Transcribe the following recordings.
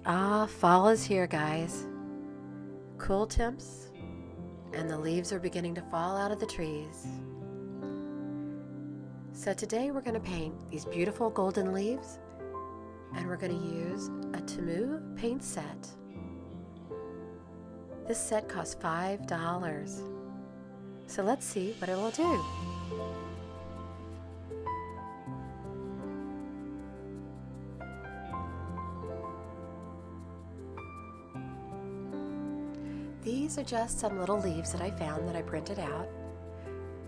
Ah, fall is here, guys. Cool temps, and the leaves are beginning to fall out of the trees. So today we're going to paint these beautiful golden leaves, and we're going to use a Temu paint set. This set costs $5. So let's see what it will do. These are just some little leaves that I found that I printed out.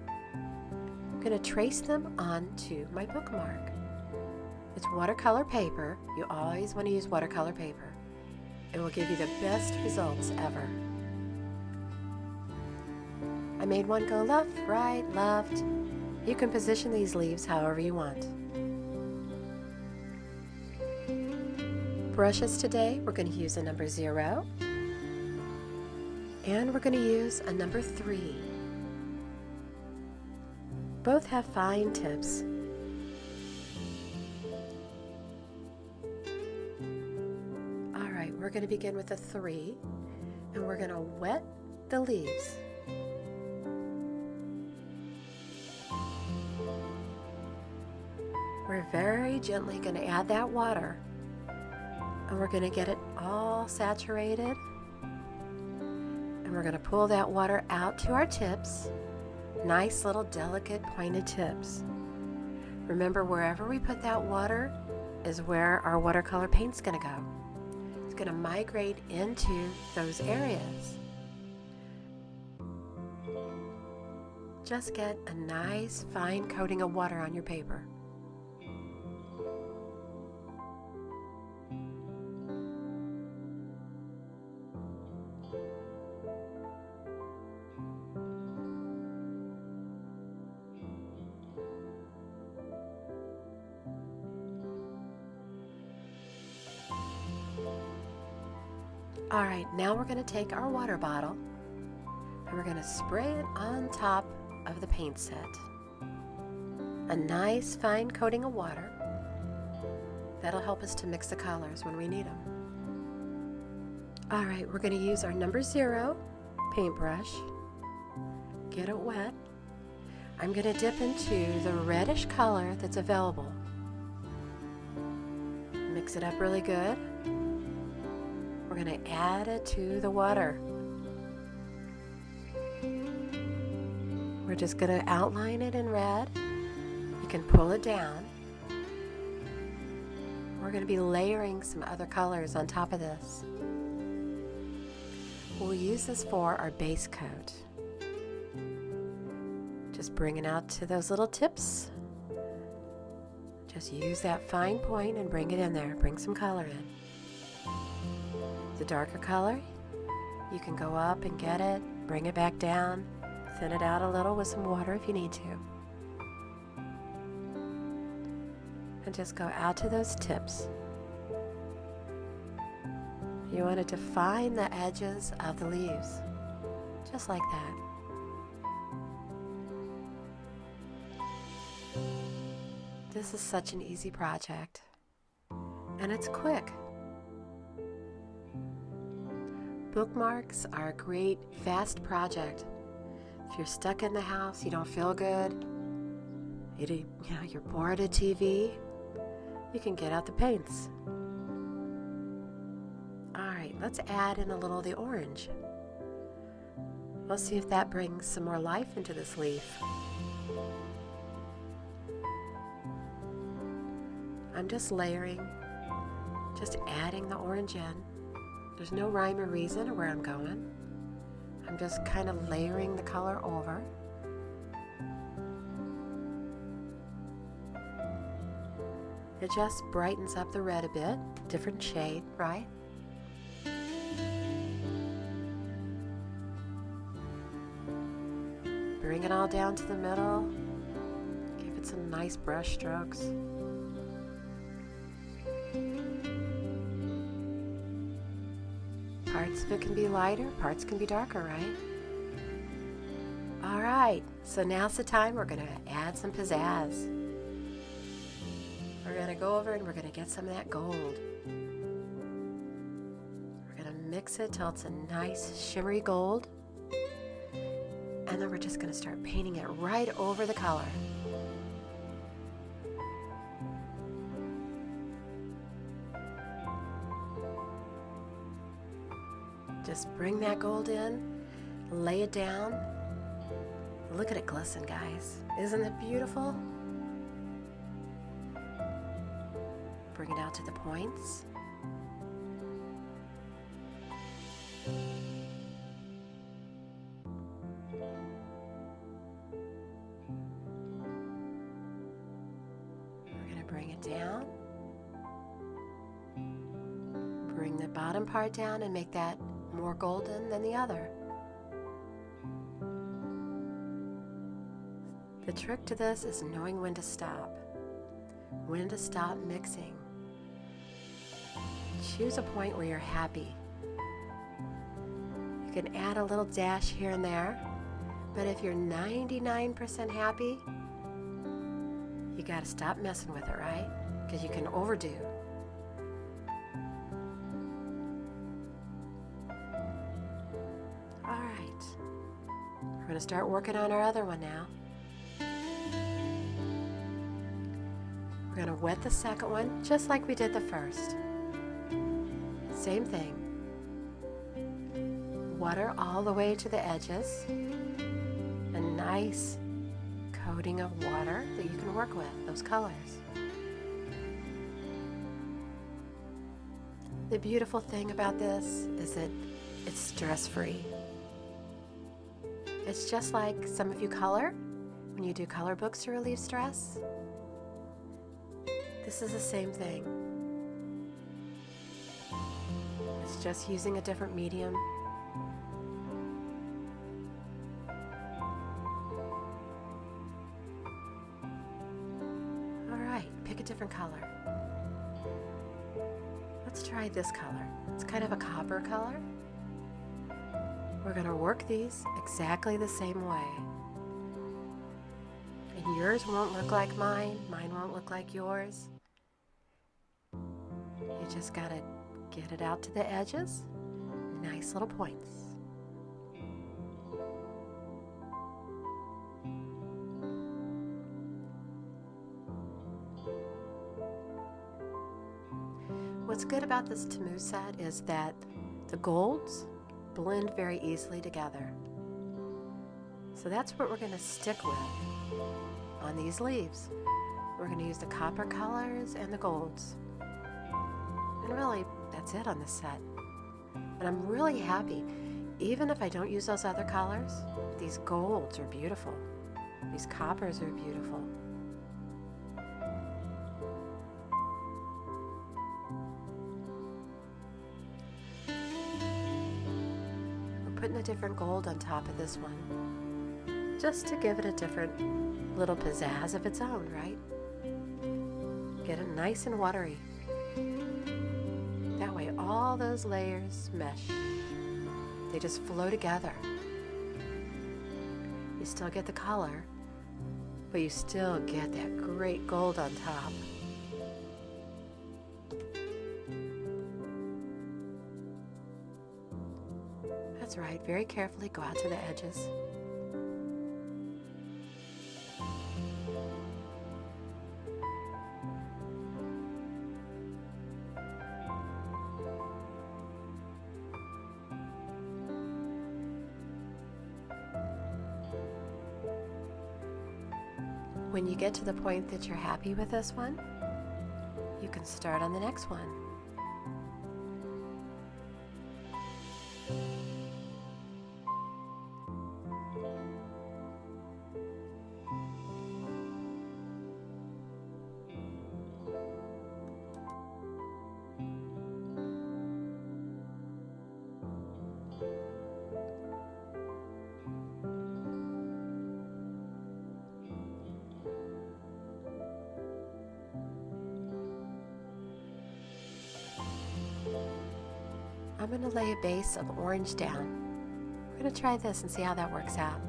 I'm going to trace them onto my bookmark. It's watercolor paper. You always want to use watercolor paper. It will give you the best results ever. I made one go left, right, left. You can position these leaves however you want. Brushes today, we're going to use a number 0. And we're going to use a number 3. Both have fine tips. Alright, we're going to begin with a 3, and we're going to wet the leaves. We're very gently going to add that water, and we're going to get it all saturated. And we're going to pull that water out to our tips. Nice little delicate pointed tips. Remember, wherever we put that water is where our watercolor paint's going to go. It's going to migrate into those areas. Just get a nice fine coating of water on your paper. Alright, now we're going to take our water bottle and we're going to spray it on top of the paint set. A nice fine coating of water. That'll help us to mix the colors when we need them. Alright, we're going to use our number 0 paintbrush. Get it wet. I'm going to dip into the reddish color that's available. Mix it up really good. We're going to add it to the water. We're just going to outline it in red. You can pull it down. We're going to be layering some other colors on top of this. We'll use this for our base coat. Just bring it out to those little tips. Just use that fine point and bring it in there. Bring some color in. The darker color, you can go up and get it, bring it back down, thin it out a little with some water if you need to. And just go out to those tips. You want to define the edges of the leaves, just like that. This is such an easy project, and it's quick. Bookmarks are a great, fast project. If you're stuck in the house, you don't feel good, you're bored of TV, you can get out the paints. Alright, let's add in a little of the orange. We'll see if that brings some more life into this leaf. I'm just layering, just adding the orange in. There's no rhyme or reason or where I'm going. I'm just kind of layering the color over. It just brightens up the red a bit, different shade, right? Bring it all down to the middle. Give it some nice brush strokes. Parts of it can be lighter, parts can be darker, right? Alright, so now's the time we're going to add some pizzazz. We're going to go over and we're going to get some of that gold. mix it till it's a nice shimmery gold. And then we're just going to start painting it right over the color. Just bring that gold in, lay it down. Look at it glisten, guys. Isn't it beautiful? Bring it out to the points. We're going to bring it down. Bring the bottom part down and make that more golden than the other. The trick to this is knowing when to stop mixing. Choose a point where you're happy. You can add a little dash here and there, but if you're 99% happy, you got to stop messing with it, right? Because you can overdo. All right, we're going to start working on our other one now. We're going to wet the second one just like we did the first. Same thing. Water all the way to the edges. A nice coating of water that you can work with, those colors. The beautiful thing about this is that it's stress-free. It's just like some of you color. When you do color books to relieve stress, this is the same thing. It's just using a different medium. All right, pick a different color. Let's try this color. It's kind of a copper color. We're going to work these exactly the same way. And yours won't look like mine won't look like yours. You just got to get it out to the edges. Nice little points. What's good about this Tamu set is that the golds blend very easily together. So that's what we're going to stick with on these leaves. We're going to use the copper colors and the golds. And really, that's it on this set. And I'm really happy. Even if I don't use those other colors, these golds are beautiful. These coppers are beautiful. We're putting a different gold on top of this one, just to give it a different little pizzazz of its own, right? Get it nice and watery. That way all those layers mesh. They just flow together. You still get the color, but you still get that great gold on top. That's right, very carefully go out to the edges. When you get to the point that you're happy with this one, you can start on the next one. I'm going to lay a base of orange down. We're going to try this and see how that works out.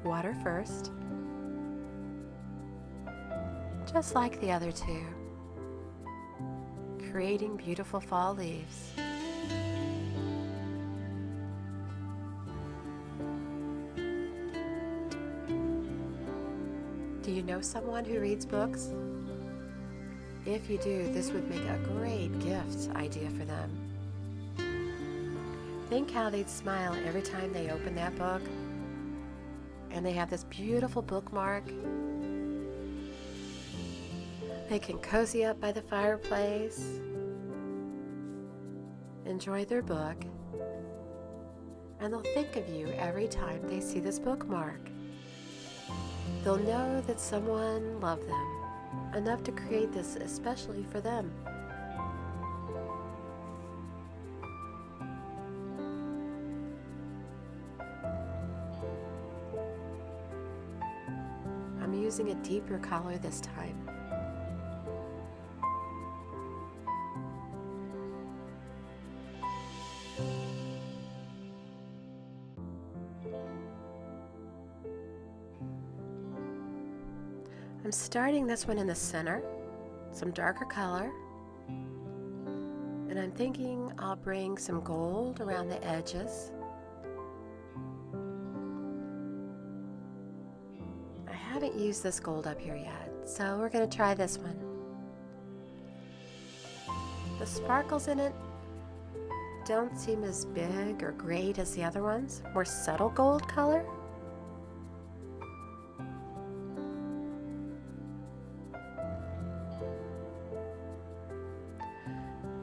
Water first. just like the other two, creating beautiful fall leaves. Do you know someone who reads books? If you do, this would make a great gift idea for them. Think how they'd smile every time they open that book and they have this beautiful bookmark. They can cozy up by the fireplace, enjoy their book, and they'll think of you every time they see this bookmark. They'll know that someone loved them enough to create this especially for them. I'm using a deeper color this time. I'm starting this one in the center, some darker color, and I'm thinking I'll bring some gold around the edges. I haven't used this gold up here yet, so we're going to try this one. The sparkles in it don't seem as big or great as the other ones, more subtle gold color.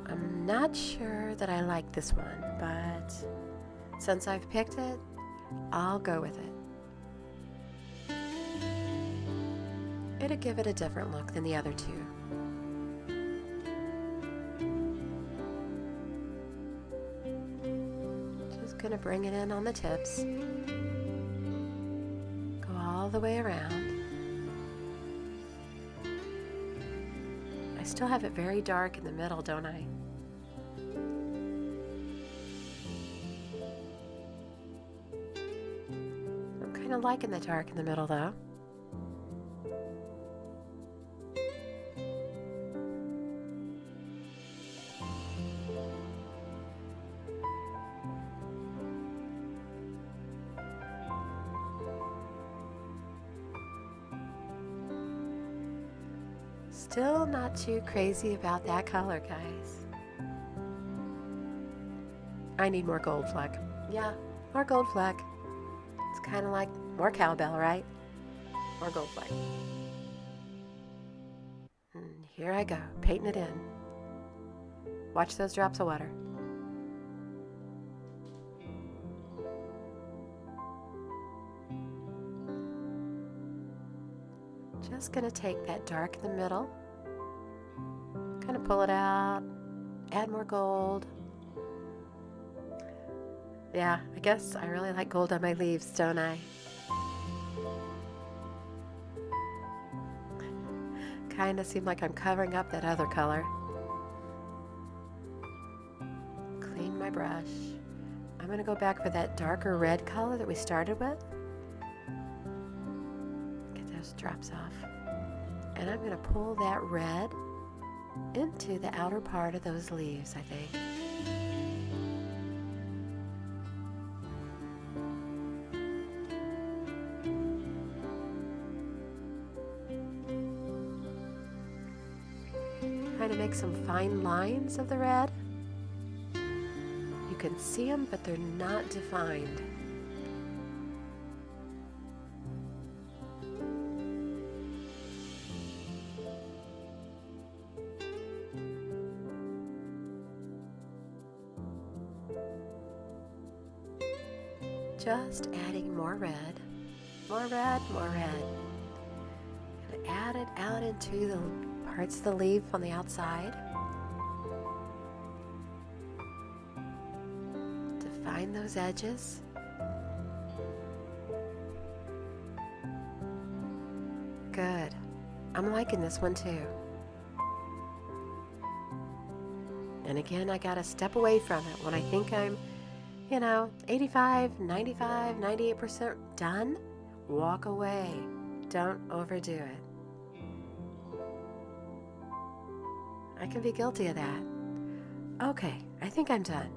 I'm not sure that I like this one, but since I've picked it, I'll go with it. It'll give it a different look than the other two. Just gonna bring it in on the tips. Go all the way around. I still have it very dark in the middle, don't I? I'm kind of liking the dark in the middle though. Still not too crazy about that color, guys. I need more gold fleck. Yeah, more gold fleck. It's kind of like more cowbell, right? More gold fleck. And here I go, painting it in. Watch those drops of water. Just gonna take that dark in the middle, kind of pull it out, add more gold. Yeah, I guess I really like gold on my leaves, don't I? Kind of seem like I'm covering up that other color. Clean my brush. I'm gonna go back for that darker red color that we started with. Drops off, and I'm going to pull that red into the outer part of those leaves, I think. Trying to make some fine lines of the red. You can see them, but they're not defined. Just adding more red, more red, more red. And add it out into the parts of the leaf on the outside. Define those edges. Good. I'm liking this one too. And again, I gotta step away from it when I think I'm 85, 95, 98% done. Walk away. Don't overdo it. I can be guilty of that. Okay, I think I'm done.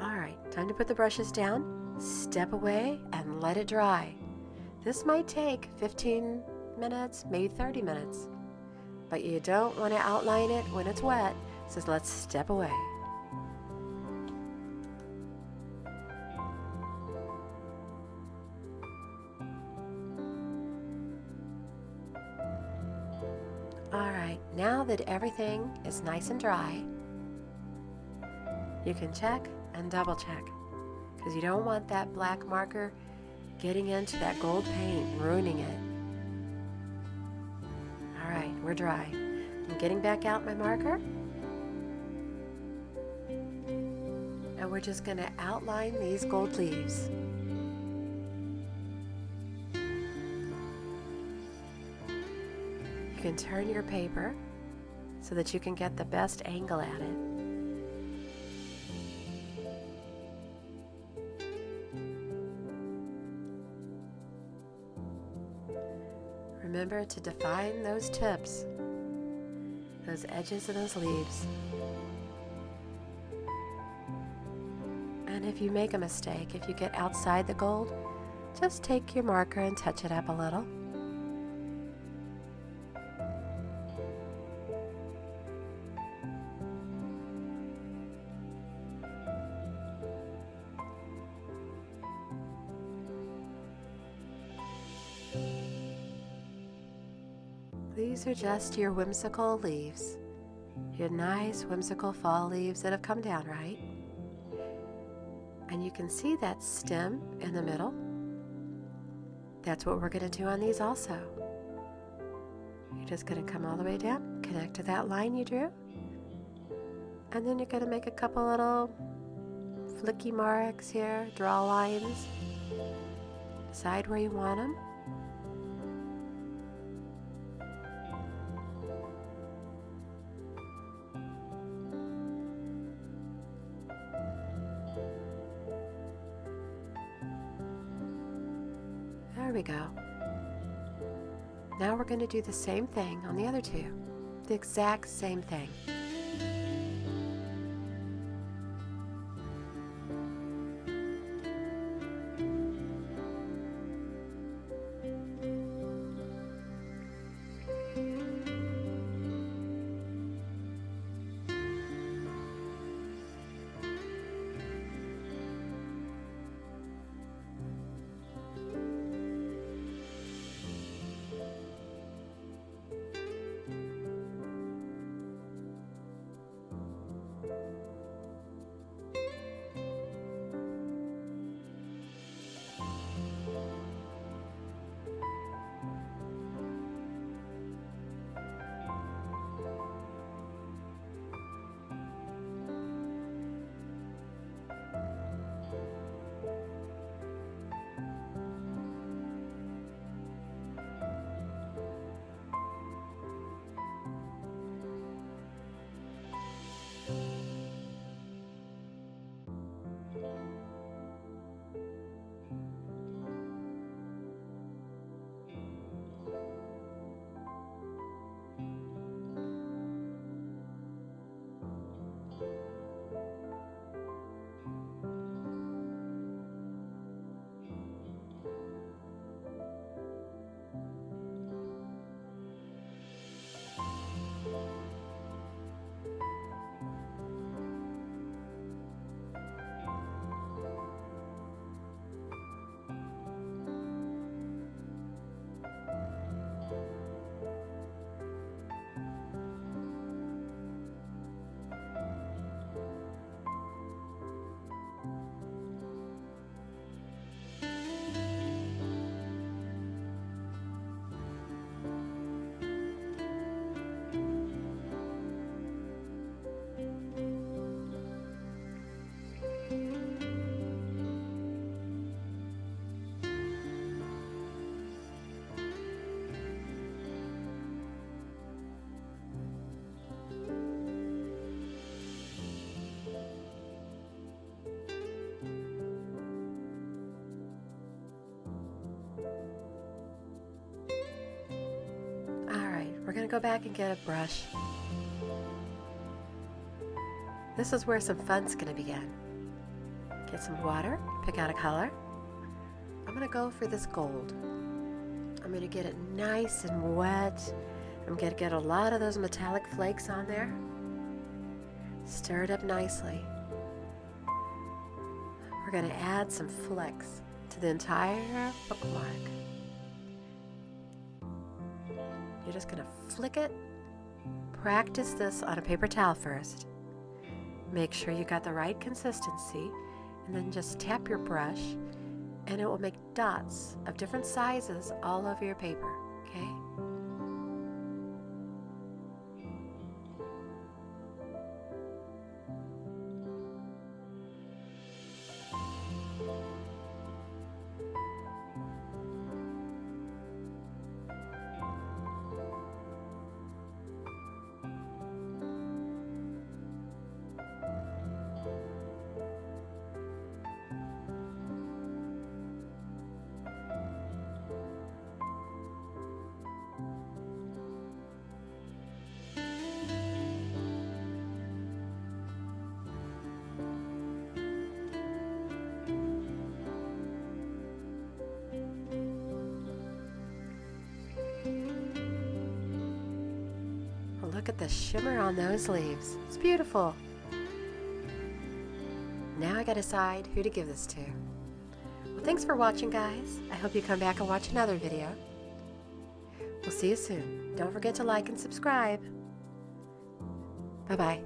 All right, time to put the brushes down, step away, and let it dry. This might take 15 minutes, maybe 30 minutes, but you don't want to outline it when it's wet, so let's step away. All right, now that everything is nice and dry, you can check and double check, because you don't want that black marker getting into that gold paint and ruining it. All right, we're dry. I'm getting back out my marker, and we're just going to outline these gold leaves. You can turn your paper so that you can get the best angle at it. Remember to define those tips, those edges of those leaves. And if you make a mistake, if you get outside the gold, just take your marker and touch it up a little. These are just your whimsical leaves, your nice whimsical fall leaves that have come down, right? And you can see that stem in the middle. That's what we're going to do on these also. You're just going to come all the way down, connect to that line you drew, and then you're going to make a couple little flicky marks here, draw lines, decide where you want them. There we go. Now we're going to do the same thing on the other two. The exact same thing. We're going to go back and get a brush, This is where some fun's going to begin. Get some water, pick out a color. I'm going to go for this gold. I'm going to get it nice and wet. I'm going to get a lot of those metallic flakes on there. Stir it up nicely. We're going to add some flecks to the entire bookmark. You're just going to flick it. Practice this on a paper towel first. Make sure you got the right consistency, and then just tap your brush and it will make dots of different sizes all over your paper, okay? Look at the shimmer on those leaves. It's beautiful. Now I gotta decide who to give this to. Well, thanks for watching, guys. I hope you come back and watch another video. We'll see you soon. Don't forget to like and subscribe. Bye-bye.